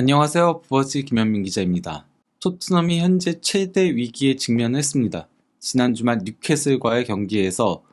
안녕하세요. 부버지 김현민 기자입니다. 토트넘이 현재 최대 위기에 직면했습니다. 지난 주말 뉴캐슬과의 경기에서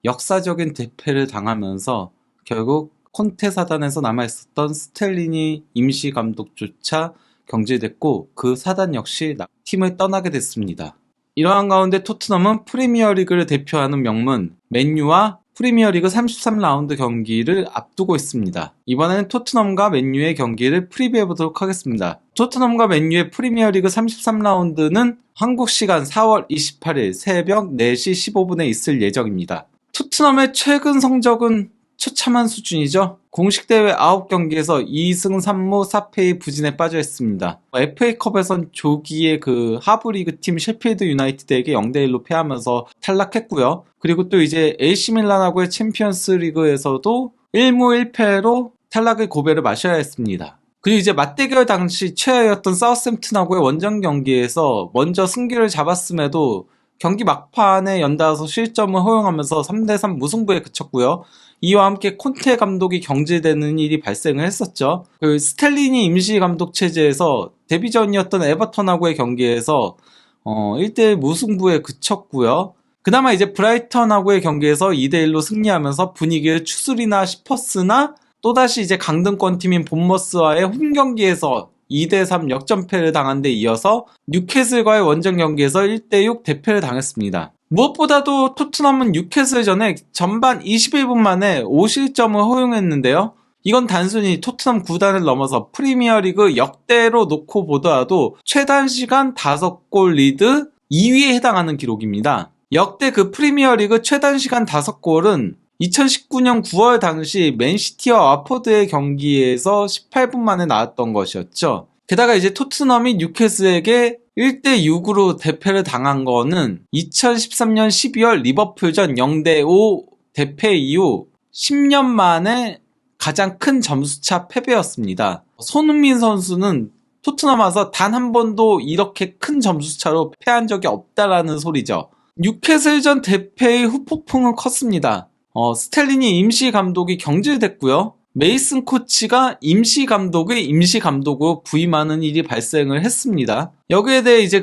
역사적인 대패를 당하면서 결국 콘테 사단에서 남아있었던 스텔리니 임시 감독조차 경질됐고 그 사단 역시 팀을 떠나게 됐습니다. 이러한 가운데 토트넘은 프리미어리그를 대표하는 명문 맨유와 프리미어리그 33라운드 경기를 앞두고 있습니다. 이번에는 토트넘과 맨유의 경기를 프리뷰해보도록 하겠습니다. 토트넘과 맨유의 프리미어리그 33라운드는 한국 시간 4월 28일 새벽 4시 15분에 있을 예정입니다. 토트넘의 최근 성적은 처참한 수준이죠. 공식 대회 9경기에서 2승 3무 4패의 부진에 빠져 있습니다. FA컵에선 조기에 하브리그 팀 셰필드 유나이티드에게 0대1로 패하면서 탈락했고요. 그리고 또 이제 AC 밀란하고의 챔피언스 리그에서도 1무 1패로 탈락의 고배를 마셔야 했습니다. 그리고 이제 맞대결 당시 최하였던 사우스햄튼하고의 원정 경기에서 먼저 승기를 잡았음에도 경기 막판에 연달아서 실점을 허용하면서 3대3 무승부에 그쳤고요. 이와 함께 콘테 감독이 경질되는 일이 발생을 했었죠. 스텔리니 임시 감독 체제에서 데뷔전이었던 에버턴하고의 경기에서 1대1 무승부에 그쳤고요. 그나마 이제 브라이턴하고의 경기에서 2대1로 승리하면서 분위기를 추스리나 싶었으나 또다시 이제 강등권 팀인 본머스와의 홈 경기에서 2대3 역전패를 당한 데 이어서 뉴캐슬과의 원정 경기에서 1대6 대패를 당했습니다. 무엇보다도 토트넘은 뉴캐슬전에 전반 21분 만에 5실점을 허용했는데요. 이건 단순히 토트넘 구단을 넘어서 프리미어리그 역대로 놓고 보더라도 최단 시간 5골 리드 2위에 해당하는 기록입니다. 역대 프리미어리그 최단 시간 5골은 2019년 9월 당시 맨시티와 와포드의 경기에서 18분 만에 나왔던 것이었죠. 게다가 이제 토트넘이 뉴캐슬에게 1대6으로 대패를 당한 거는 2013년 12월 리버풀전 0대5 대패 이후 10년 만에 가장 큰 점수차 패배였습니다. 손흥민 선수는 토트넘 와서 단 한 번도 이렇게 큰 점수차로 패한 적이 없다라는 소리죠. 뉴캐슬전 대패의 후폭풍은 컸습니다. 스텔리니 임시 감독이 경질됐고요. 메이슨 코치가 임시 감독의 임시 감독으로 부임하는 일이 발생을 했습니다. 여기에 대해 이제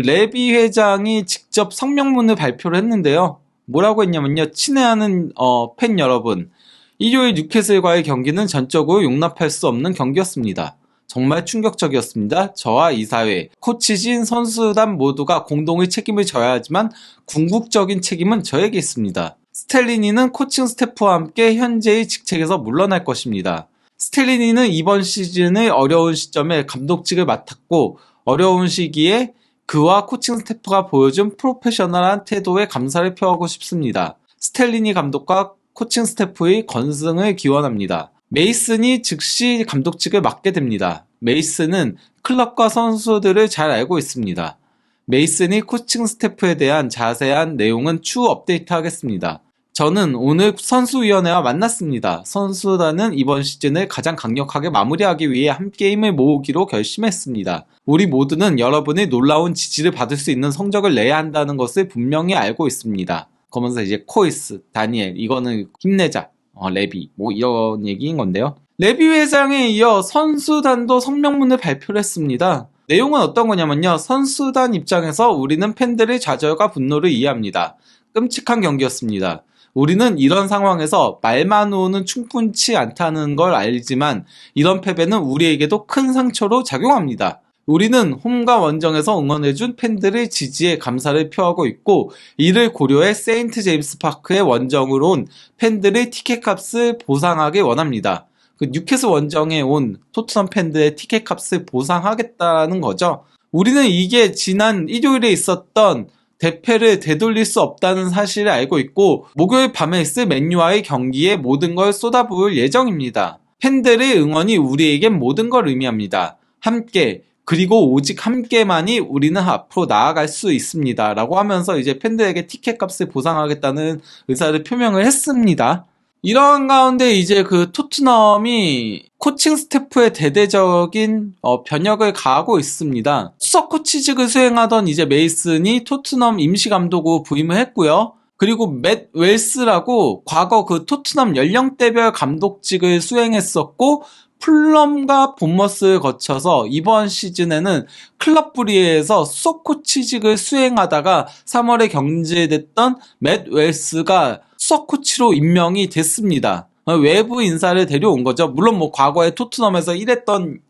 레비 회장이 직접 성명문을 발표를 했는데요. 뭐라고 했냐면요. 친애하는 팬 여러분, 일요일 뉴캐슬과의 경기는 전적으로 용납할 수 없는 경기였습니다. 정말 충격적이었습니다. 저와 이사회, 코치진, 선수단 모두가 공동의 책임을 져야 하지만 궁극적인 책임은 저에게 있습니다. 스텔리니는 코칭 스태프와 함께 현재의 직책에서 물러날 것입니다. 스텔리니는 이번 시즌의 어려운 시점에 감독직을 맡았고 어려운 시기에 그와 코칭 스태프가 보여준 프로페셔널한 태도에 감사를 표하고 싶습니다. 스텔리니 감독과 코칭 스태프의 건승을 기원합니다. 메이슨이 즉시 감독직을 맡게 됩니다. 메이슨은 클럽과 선수들을 잘 알고 있습니다. 메이슨이 코칭 스태프에 대한 자세한 내용은 추후 업데이트하겠습니다. 저는 오늘 선수위원회와 만났습니다. 선수단은 이번 시즌을 가장 강력하게 마무리하기 위해 함께 힘을 모으기로 결심했습니다. 우리 모두는 여러분의 놀라운 지지를 받을 수 있는 성적을 내야 한다는 것을 분명히 알고 있습니다. 그러면서 이제 코이스, 다니엘, 이거는 힘내자, 레비, 이런 얘기인 건데요. 레비 회장에 이어 선수단도 성명문을 발표를 했습니다. 내용은 어떤 거냐면요. 선수단 입장에서 우리는 팬들의 좌절과 분노를 이해합니다. 끔찍한 경기였습니다. 우리는 이런 상황에서 말만으로는 충분치 않다는 걸 알지만 이런 패배는 우리에게도 큰 상처로 작용합니다. 우리는 홈과 원정에서 응원해준 팬들의 지지에 감사를 표하고 있고 이를 고려해 세인트 제임스 파크의 원정으로 온 팬들의 티켓값을 보상하길 원합니다. 뉴캐슬 원정에 온 토트넘 팬들의 티켓값을 보상하겠다는 거죠. 우리는 이게 지난 일요일에 있었던 대패를 되돌릴 수 없다는 사실을 알고 있고 목요일 밤에 있을 맨유와의 경기에 모든 걸 쏟아부을 예정입니다. 팬들의 응원이 우리에겐 모든 걸 의미합니다. 함께, 그리고 오직 함께만이 우리는 앞으로 나아갈 수 있습니다. 라고 하면서 이제 팬들에게 티켓값을 보상하겠다는 의사를 표명을 했습니다. 이러한 가운데 이제 토트넘이 코칭 스태프의 대대적인 변혁을 가하고 있습니다. 수석 코치직을 수행하던 이제 메이슨이 토트넘 임시 감독으로 부임을 했고요. 그리고 맷 웰스라고 과거 토트넘 연령대별 감독직을 수행했었고 풀럼과 본머스를 거쳐서 이번 시즌에는 클럽 브리에서 수석 코치직을 수행하다가 3월에 경질됐던 맷 웰스가 수석 코치로 임명이 됐습니다. 외부 인사를 데려온 거죠. 물론 뭐 과거에 토트넘에서 일했던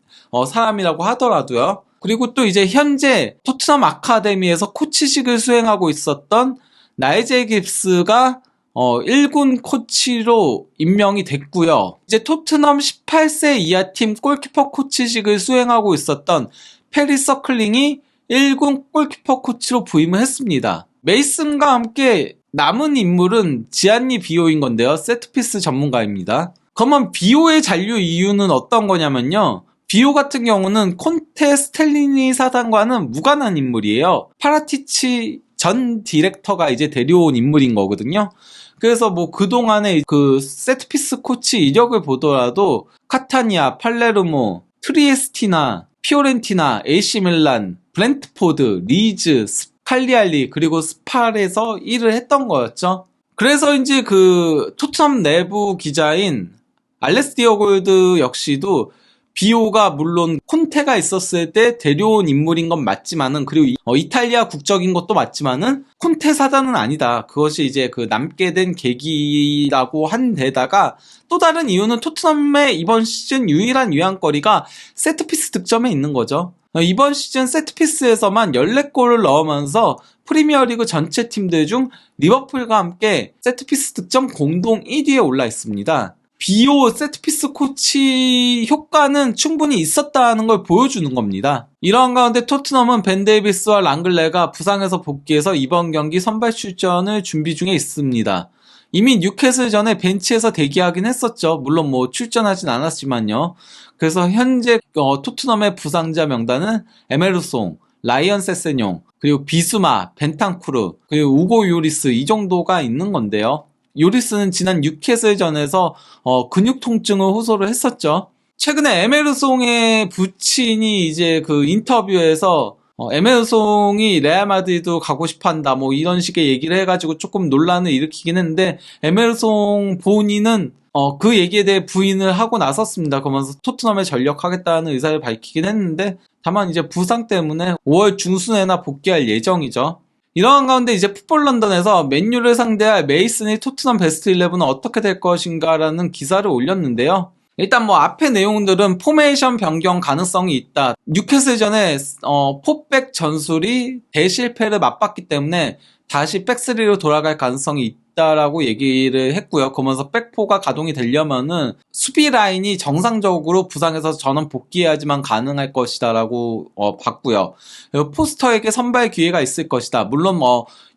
사람이라고 하더라도요. 그리고 또 이제 현재 토트넘 아카데미에서 코치직을 수행하고 있었던 나이젤 깁스가 1군 코치로 임명이 됐고요. 이제 토트넘 18세 이하 팀 골키퍼 코치직을 수행하고 있었던 페리 서클링이 1군 골키퍼 코치로 부임을 했습니다. 메이슨과 함께 남은 인물은 지안니 비오인 건데요. 세트피스 전문가입니다. 그러면 비오의 잔류 이유는 어떤 거냐면요. 비오 같은 경우는 콘테 스텔리니 사단과는 무관한 인물이에요. 파라티치 전 디렉터가 이제 데려온 인물인 거거든요. 그래서 뭐 그동안의 그 세트피스 코치 이력을 보더라도 카타니아, 팔레르모, 트리에스티나, 피오렌티나, AC 밀란, 브렌트포드, 리즈, 칼리알리 그리고 스팔에서 일을 했던 거였죠. 그래서인지 그 토트넘 내부 기자인 알레스 디어골드 역시도 비오가 물론 콘테가 있었을 때 데려온 인물인 건 맞지만은, 그리고 이탈리아 국적인 것도 맞지만은 콘테 사단은 아니다. 그것이 이제 그 남게 된 계기라고 한 데다가 또 다른 이유는 토트넘의 이번 시즌 유일한 위안거리가 세트피스 득점에 있는 거죠. 이번 시즌 세트피스에서만 14골을 넣으면서 프리미어리그 전체 팀들 중 리버풀과 함께 세트피스 득점 공동 1위에 올라 있습니다. 비오 세트피스 코치 효과는 충분히 있었다는 걸 보여주는 겁니다. 이러한 가운데 토트넘은 벤 데이비스와 랑글레가 부상에서 복귀해서 이번 경기 선발 출전을 준비 중에 있습니다. 이미 뉴캐슬전에 벤치에서 대기하긴 했었죠. 물론 뭐 출전하진 않았지만요. 그래서 현재 토트넘의 부상자 명단은 에메르송, 라이언 세세뇽, 그리고 비수마, 벤탄쿠르, 그리고 우고 요리스 이 정도가 있는 건데요. 요리스는 지난 뉴캐슬전에서 근육 통증을 호소를 했었죠. 최근에 에메르송의 부친이 이제 그 인터뷰에서 에메르송이 레알 마드리드 가고 싶어 한다 뭐 이런 식의 얘기를 해가지고 조금 논란을 일으키긴 했는데, 에메르송 본인은 그 얘기에 대해 부인을 하고 나섰습니다. 그러면서 토트넘에 전력하겠다는 의사를 밝히긴 했는데, 다만 이제 부상 때문에 5월 중순에나 복귀할 예정이죠. 이러한 가운데 이제 풋볼 런던에서 맨유를 상대할 메이슨의 토트넘 베스트 11은 어떻게 될 것인가라는 기사를 올렸는데요. 일단 뭐 앞의 내용들은 포메이션 변경 가능성이 있다. 뉴캐슬전에 포백 전술이 대실패를 맛봤기 때문에 다시 백스리로 돌아갈 가능성이 있다라고 얘기를 했고요. 그러면서 백포가 가동이 되려면은 수비 라인이 정상적으로 부상해서 전원 복귀해야지만 가능할 것이다라고 봤고요. 포스터에게 선발 기회가 있을 것이다. 물론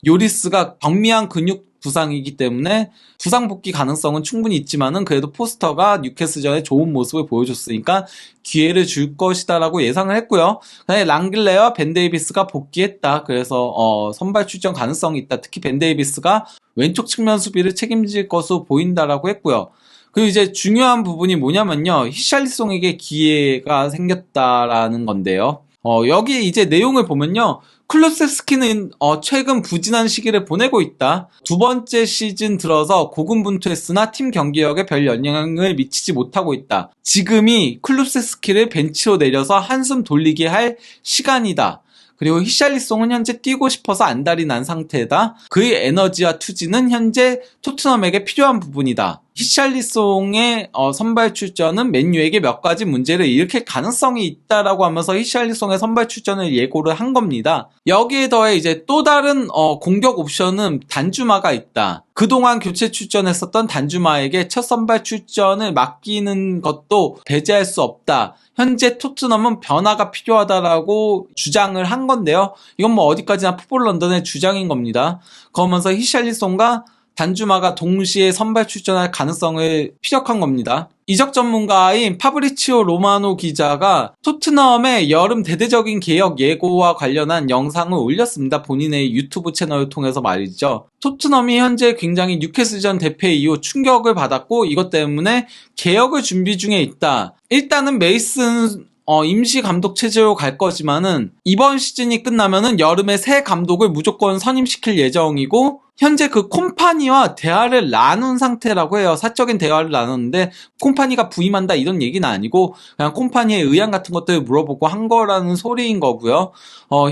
요리스가 경미한 근육 부상이기 때문에 부상 복귀 가능성은 충분히 있지만은 그래도 포스터가 뉴캐슬전에 좋은 모습을 보여줬으니까 기회를 줄 것이다라고 예상을 했고요. 그다음에 랑글레와 벤 데이비스가 복귀했다. 그래서 선발 출전 가능성이 있다. 특히 벤 데이비스가 왼쪽 측면 수비를 책임질 것으로 보인다라고 했고요. 그리고 이제 중요한 부분이 뭐냐면요, 히샬리송에게 기회가 생겼다라는 건데요. 여기 이제 내용을 보면요, 클루세스키는 최근 부진한 시기를 보내고 있다. 두 번째 시즌 들어서 고군분투했으나 팀 경기력에 별 영향을 미치지 못하고 있다. 지금이 클루세스키를 벤치로 내려서 한숨 돌리게 할 시간이다. 그리고 히샬리송은 현재 뛰고 싶어서 안달이 난 상태다. 그의 에너지와 투지는 현재 토트넘에게 필요한 부분이다. 히샬리송의 선발 출전은 맨유에게 몇 가지 문제를 일으킬 가능성이 있다라고 하면서 히샬리송의 선발 출전을 예고를 한 겁니다. 여기에 더해 이제 또 다른 공격 옵션은 단주마가 있다. 그동안 교체 출전했었던 단주마에게 첫 선발 출전을 맡기는 것도 배제할 수 없다. 현재 토트넘은 변화가 필요하다라고 주장을 한 건데요. 이건 뭐 어디까지나 풋볼 런던의 주장인 겁니다. 그러면서 히샬리송과 단주마가 동시에 선발 출전할 가능성을 피력한 겁니다. 이적 전문가인 파브리치오 로마노 기자가 토트넘의 여름 대대적인 개혁 예고와 관련한 영상을 올렸습니다. 본인의 유튜브 채널을 통해서 말이죠. 토트넘이 현재 굉장히 뉴캐슬전 대패 이후 충격을 받았고 이것 때문에 개혁을 준비 중에 있다. 일단은 메이슨 임시 감독 체제로 갈 거지만은 이번 시즌이 끝나면은 여름에 새 감독을 무조건 선임시킬 예정이고, 현재 그 콤파니와 대화를 나눈 상태라고 해요. 사적인 대화를 나눴는데 콤파니가 부임한다 이런 얘기는 아니고 그냥 콤파니의 의향 같은 것들을 물어보고 한 거라는 소리인 거고요.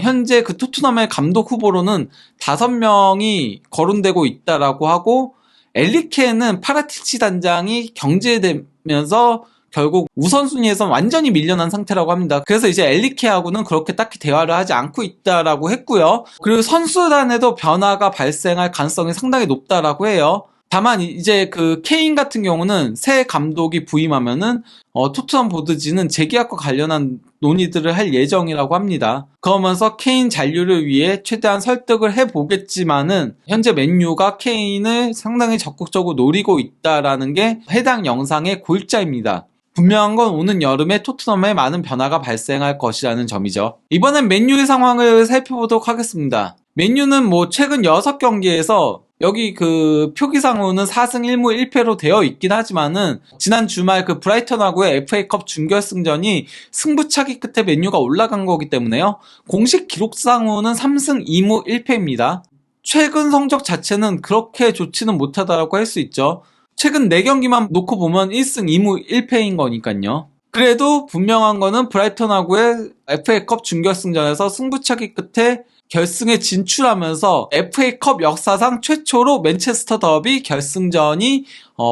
현재 그 토트넘의 감독 후보로는 5명이 거론되고 있다라고 하고, 엘리케는 파라티치 단장이 경질되면서 결국 우선순위에서 완전히 밀려난 상태라고 합니다. 그래서 이제 엘리케하고는 그렇게 딱히 대화를 하지 않고 있다라고 했고요. 그리고 선수단에도 변화가 발생할 가능성이 상당히 높다라고 해요. 다만 이제 그 케인 같은 경우는 새 감독이 부임하면은 토트넘 보드지는 재계약과 관련한 논의들을 할 예정이라고 합니다. 그러면서 케인 잔류를 위해 최대한 설득을 해보겠지만은 현재 맨유가 케인을 상당히 적극적으로 노리고 있다라는 게 해당 영상의 골자입니다. 분명한 건 오는 여름에 토트넘에 많은 변화가 발생할 것이라는 점이죠. 이번엔 맨유의 상황을 살펴보도록 하겠습니다. 맨유는 최근 6경기에서 여기 그 표기상으로는 4승 1무 1패로 되어 있긴 하지만은 지난 주말 그 브라이턴하고의 FA컵 준결승전이 승부차기 끝에 맨유가 올라간 거기 때문에요. 공식 기록상으로는 3승 2무 1패입니다. 최근 성적 자체는 그렇게 좋지는 못하다라고 할 수 있죠. 최근 4경기만 놓고 보면 1승 2무 1패인 거니까요. 그래도 분명한 거는 브라이턴하고의 FA컵 준결승전에서 승부차기 끝에 결승에 진출하면서 FA컵 역사상 최초로 맨체스터 더비 결승전이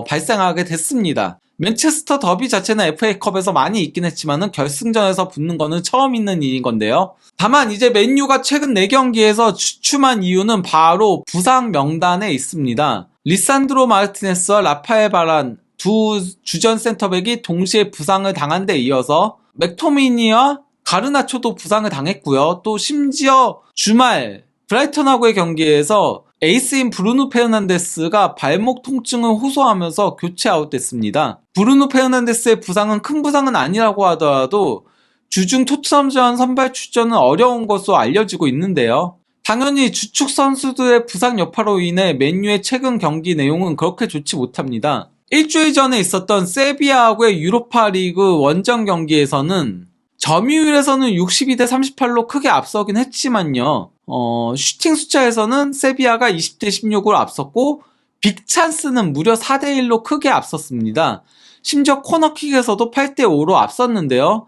발생하게 됐습니다. 맨체스터 더비 자체는 FA컵에서 많이 있긴 했지만은 결승전에서 붙는 거는 처음 있는 일인 건데요. 다만 이제 맨유가 최근 4경기에서 주춤한 이유는 바로 부상 명단에 있습니다. 리산드로 마르티네스와 라파엘 바란 두 주전 센터백이 동시에 부상을 당한 데 이어서 맥토미니와 가르나초도 부상을 당했고요. 또 심지어 주말 브라이턴하고의 경기에서 에이스인 브루노 페르난데스가 발목 통증을 호소하면서 교체 아웃됐습니다. 브루노 페르난데스의 부상은 큰 부상은 아니라고 하더라도 주중 토트넘전 선발 출전은 어려운 것으로 알려지고 있는데요. 당연히 주축 선수들의 부상 여파로 인해 맨유의 최근 경기 내용은 그렇게 좋지 못합니다. 일주일 전에 있었던 세비야하고의 유로파 리그 원정 경기에서는 점유율에서는 62대 38로 크게 앞서긴 했지만요. 슈팅 숫자에서는 세비야가 20대 16으로 앞섰고 빅찬스는 무려 4대 1로 크게 앞섰습니다. 심지어 코너킥에서도 8대 5로 앞섰는데요.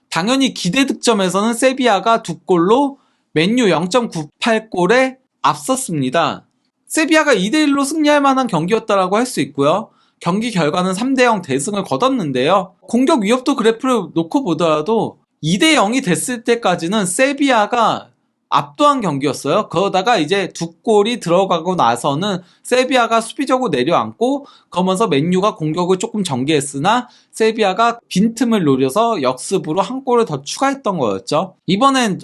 당연히 기대 득점에서는 세비야가 2골로 맨유 0.98골에 앞섰습니다. 세비야가 2대 1로 승리할 만한 경기였다라고 할 수 있고요. 경기 결과는 3대 0 대승을 거뒀는데요. 공격 위협도 그래프를 놓고 보더라도 2대 0이 됐을 때까지는 세비야가 압도한 경기였어요. 그러다가 이제 2골이 들어가고 나서는 세비야가 수비적으로 내려앉고 그러면서 맨유가 공격을 조금 전개했으나 세비야가 빈틈을 노려서 역습으로 한 골을 더 추가했던 거였죠. 이번엔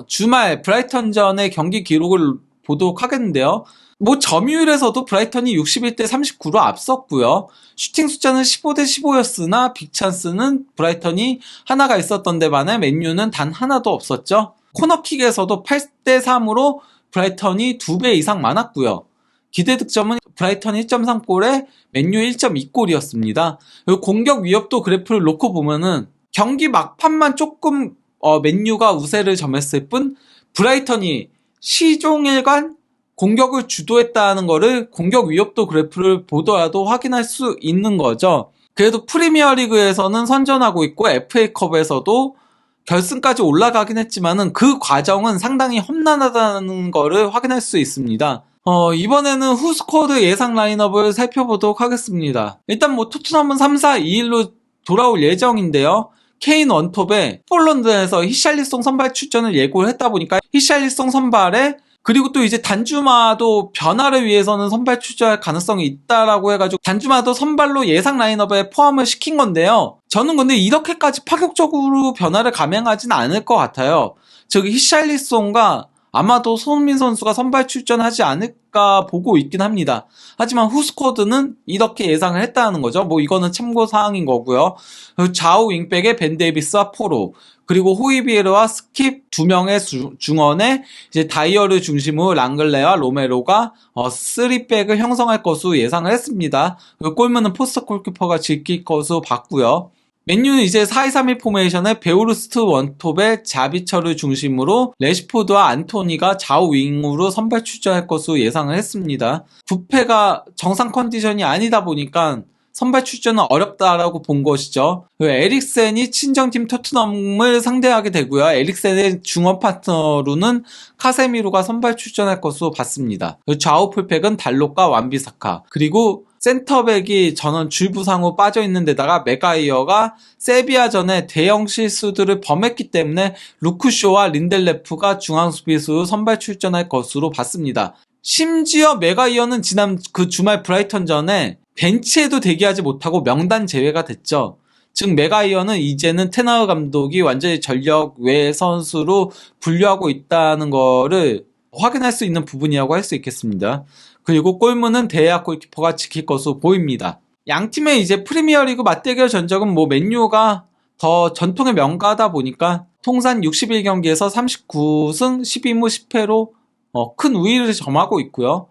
주말 브라이턴전의 경기 기록을 보도록 하겠는데요. 점유율에서도 브라이턴이 61대 39로 앞섰고요. 슈팅 숫자는 15대 15였으나 빅찬스는 브라이턴이 하나가 있었던 데 반해 맨유는 단 하나도 없었죠. 코너킥에서도 8대 3으로 브라이턴이 2배 이상 많았고요. 기대 득점은 브라이턴 1.3골에 맨유 1.2골이었습니다. 그리고 공격 위협도 그래프를 놓고 보면은 경기 막판만 조금 맨유가 우세를 점했을 뿐 브라이턴이 시종일관 공격을 주도했다는 거를 공격 위협도 그래프를 보더라도 확인할 수 있는 거죠. 그래도 프리미어리그에서는 선전하고 있고 FA컵에서도 결승까지 올라가긴 했지만은 그 과정은 상당히 험난하다는 거를 확인할 수 있습니다. 이번에는 후스쿼드 예상 라인업을 살펴보도록 하겠습니다. 일단 토트넘은 3-4-2-1로 돌아올 예정인데요. 케인 원톱에 폴런드에서 히샬리송 선발 출전을 예고를 했다 보니까 히샬리송 선발에 그리고 또 이제 단주마도 변화를 위해서는 선발 출전할 가능성이 있다라고 해가지고 단주마도 선발로 예상 라인업에 포함을 시킨 건데요. 저는 근데 이렇게까지 파격적으로 변화를 감행하진 않을 것 같아요. 즉 히샬리송과 아마도 손흥민 선수가 선발 출전하지 않을까 보고 있긴 합니다. 하지만 후스쿼드는 이렇게 예상을 했다는 거죠. 이거는 참고사항인 거고요. 좌우 윙백의 벤 데이비스와 포로, 그리고 호이비에르와 스킵 2명의 중원에 이제 다이어를 중심으로 랑글레와 로메로가 3백을 형성할 것으로 예상을 했습니다. 그리고 골문은 포스터 골키퍼가 지킬 것으로 봤고요. 맨유는 이제 4-2-3-1 포메이션에 베오르스트 원톱에 자비처를 중심으로 레시포드와 안토니가 좌우 윙으로 선발 출전할 것으로 예상을 했습니다. 부페가 정상 컨디션이 아니다 보니까 선발 출전은 어렵다라고 본 것이죠. 에릭센이 친정팀 토트넘을 상대하게 되고요. 에릭센의 중원 파트너로는 카세미로가 선발 출전할 것으로 봤습니다. 좌우 풀백은 달록과 완비사카, 그리고 센터백이 전원 줄부상으로 빠져있는 데다가 맥가이어가 세비야전에 대형 실수들을 범했기 때문에 루크쇼와 린델레프가 중앙수비수로 선발 출전할 것으로 봤습니다. 심지어 맥가이어는 지난 그 주말 브라이턴전에 벤치에도 대기하지 못하고 명단 제외가 됐죠. 즉 맥가이어는 이제는 테나흐 감독이 완전히 전력 외 선수로 분류하고 있다는 거를 확인할 수 있는 부분이라고 할 수 있겠습니다. 그리고 골문은 대학 골키퍼가 지킬 것으로 보입니다. 양팀의 이제 프리미어리그 맞대결 전적은 맨유가 더 전통의 명가다 보니까 통산 61경기에서 39승 12무 10패로 큰 우위를 점하고 있고요.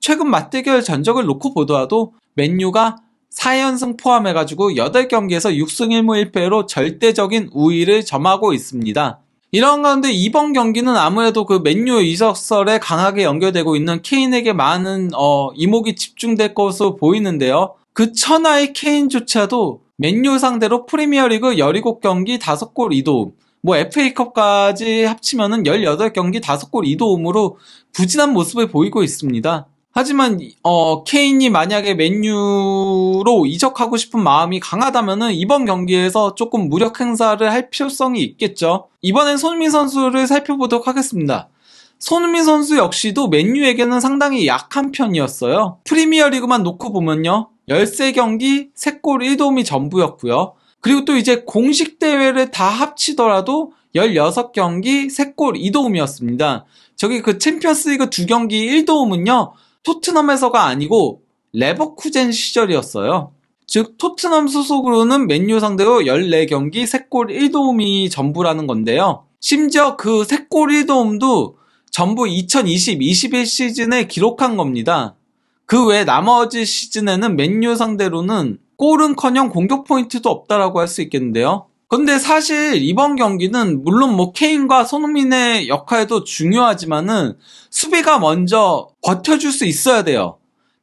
최근 맞대결 전적을 놓고 보더라도 맨유가 4연승 포함해가지고 8경기에서 6승 1무 1패로 절대적인 우위를 점하고 있습니다. 이런 가운데 이번 경기는 아무래도 그 맨유 이적설에 강하게 연결되고 있는 케인에게 많은 이목이 집중될 것으로 보이는데요. 그 천하의 케인조차도 맨유 상대로 프리미어리그 17경기 5골 2도움, FA컵까지 합치면은 18경기 5골 2도움으로 부진한 모습을 보이고 있습니다. 하지만 케인이 만약에 맨유로 이적하고 싶은 마음이 강하다면은 이번 경기에서 조금 무력 행사를 할 필요성이 있겠죠. 이번엔 손흥민 선수를 살펴보도록 하겠습니다. 손흥민 선수 역시도 맨유에게는 상당히 약한 편이었어요. 프리미어리그만 놓고 보면요, 13경기 3골 1도움이 전부였고요. 그리고 또 이제 공식 대회를 다 합치더라도 16경기 3골 2도움이었습니다. 저기 그 챔피언스리그 2경기 1도움은요 토트넘에서가 아니고 레버쿠젠 시절이었어요. 즉 토트넘 소속으로는 맨유 상대로 14경기 3골 1도움이 전부라는 건데요. 심지어 그 3골 1도움도 전부 2020-21 시즌에 기록한 겁니다. 그 외 나머지 시즌에는 맨유 상대로는 골은커녕 공격 포인트도 없다라고 할 수 있겠는데요. 근데 사실 이번 경기는 물론 케인과 손흥민의 역할도 중요하지만은 수비가 먼저 버텨줄 수 있어야 돼요.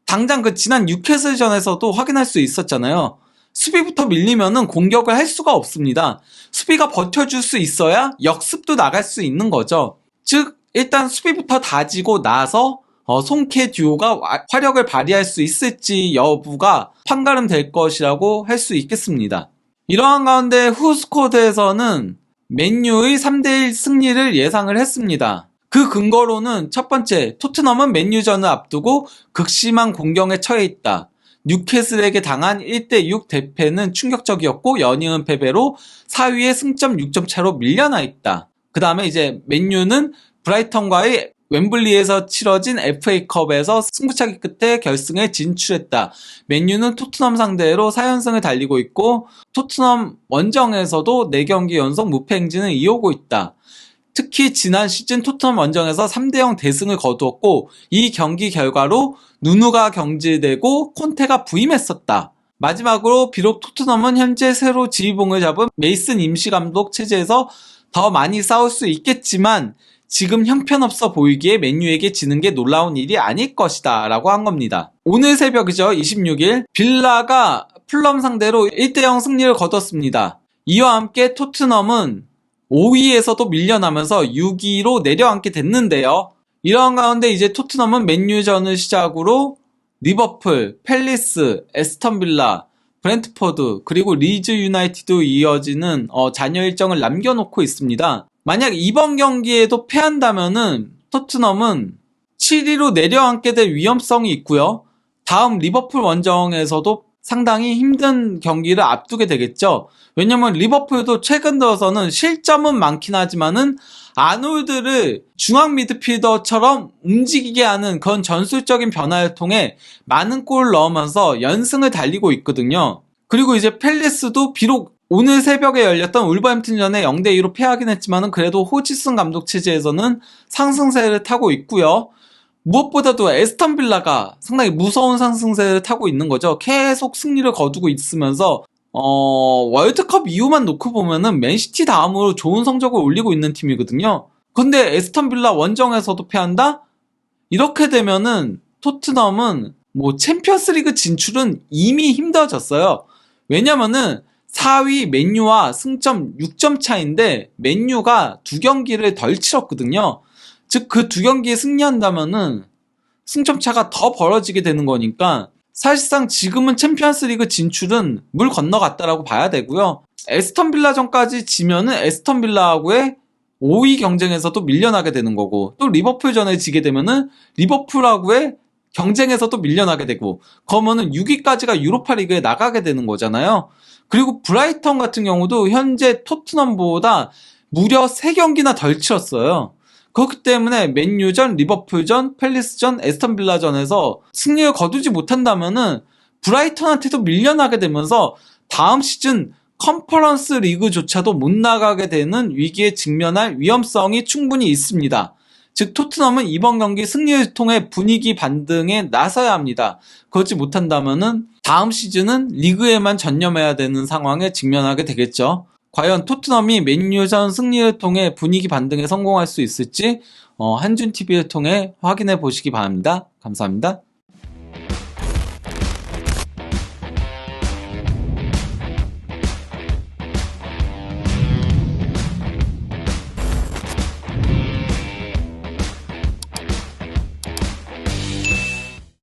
당장 그 지난 뉴캐슬전에서도 확인할 수 있었잖아요. 수비부터 밀리면은 공격을 할 수가 없습니다. 수비가 버텨줄 수 있어야 역습도 나갈 수 있는 거죠. 즉 일단 수비부터 다지고 나서 송케 듀오가 화력을 발휘할 수 있을지 여부가 판가름 될 것이라고 할 수 있겠습니다. 이러한 가운데 후스코드에서는 맨유의 3대1 승리를 예상을 했습니다. 그 근거로는 첫 번째, 토트넘은 맨유전을 앞두고 극심한 공경에 처해 있다. 뉴캐슬에게 당한 1대6 대패는 충격적이었고 연이은 패배로 4위의 승점 6점 차로 밀려나 있다. 그 다음에 이제 맨유는 브라이턴과의 웸블리에서 치러진 FA컵에서 승부차기 끝에 결승에 진출했다. 맨유는 토트넘 상대로 4연승을 달리고 있고 토트넘 원정에서도 4경기 연속 무패 행진을 이어오고 있다. 특히 지난 시즌 토트넘 원정에서 3대0 대승을 거두었고 이 경기 결과로 누누가 경질되고 콘테가 부임했었다. 마지막으로 비록 토트넘은 현재 새로 지휘봉을 잡은 메이슨 임시감독 체제에서 더 많이 싸울 수 있겠지만 지금 형편없어 보이기에 맨유에게 지는 게 놀라운 일이 아닐 것이다 라고 한 겁니다. 오늘 새벽이죠. 26일 빌라가 풀럼 상대로 1대0 승리를 거뒀습니다. 이와 함께 토트넘은 5위에서도 밀려나면서 6위로 내려앉게 됐는데요. 이러한 가운데 이제 토트넘은 맨유전을 시작으로 리버풀, 팰리스, 에스턴 빌라, 브렌트포드 그리고 리즈 유나이티드 이어지는 잔여 일정을 남겨놓고 있습니다. 만약 이번 경기에도 패한다면은 토트넘은 7위로 내려앉게 될 위험성이 있고요. 다음 리버풀 원정에서도 상당히 힘든 경기를 앞두게 되겠죠. 왜냐면 리버풀도 최근 들어서는 실점은 많긴 하지만은 아놀드를 중앙 미드필더처럼 움직이게 하는 그런 전술적인 변화를 통해 많은 골을 넣으면서 연승을 달리고 있거든요. 그리고 이제 팰리스도 비록 오늘 새벽에 열렸던 울버햄튼전에 0대2로 패하긴 했지만은 그래도 호지슨 감독 체제에서는 상승세를 타고 있고요. 무엇보다도 에스턴 빌라가 상당히 무서운 상승세를 타고 있는 거죠. 계속 승리를 거두고 있으면서 월드컵 이후만 놓고 보면은 맨시티 다음으로 좋은 성적을 올리고 있는 팀이거든요. 근데 에스턴 빌라 원정에서도 패한다? 이렇게 되면은 토트넘은 뭐 챔피언스리그 진출은 이미 힘들어졌어요. 왜냐면은 4위 맨유와 승점 6점 차인데 맨유가 두 경기를 덜 치렀거든요. 즉 그 두 경기에 승리한다면은 승점 차가 더 벌어지게 되는 거니까 사실상 지금은 챔피언스리그 진출은 물 건너갔다라고 봐야 되고요. 에스턴 빌라전까지 지면은 에스턴 빌라하고의 5위 경쟁에서도 밀려나게 되는 거고, 또 리버풀전에 지게 되면은 리버풀하고의 경쟁에서도 밀려나게 되고, 그러면은 6위까지가 유로파리그에 나가게 되는 거잖아요. 그리고 브라이턴 같은 경우도 현재 토트넘보다 무려 3경기나 덜 치렀어요. 그렇기 때문에 맨유전, 리버풀전, 팰리스전, 에스턴 빌라전에서 승리를 거두지 못한다면은 브라이턴한테도 밀려나게 되면서 다음 시즌 컨퍼런스 리그조차도 못 나가게 되는 위기에 직면할 위험성이 충분히 있습니다. 즉 토트넘은 이번 경기 승리를 통해 분위기 반등에 나서야 합니다. 그렇지 못한다면은 다음 시즌은 리그에만 전념해야 되는 상황에 직면하게 되겠죠. 과연 토트넘이 맨유전 승리를 통해 분위기 반등에 성공할 수 있을지 한준TV를 통해 확인해 보시기 바랍니다. 감사합니다.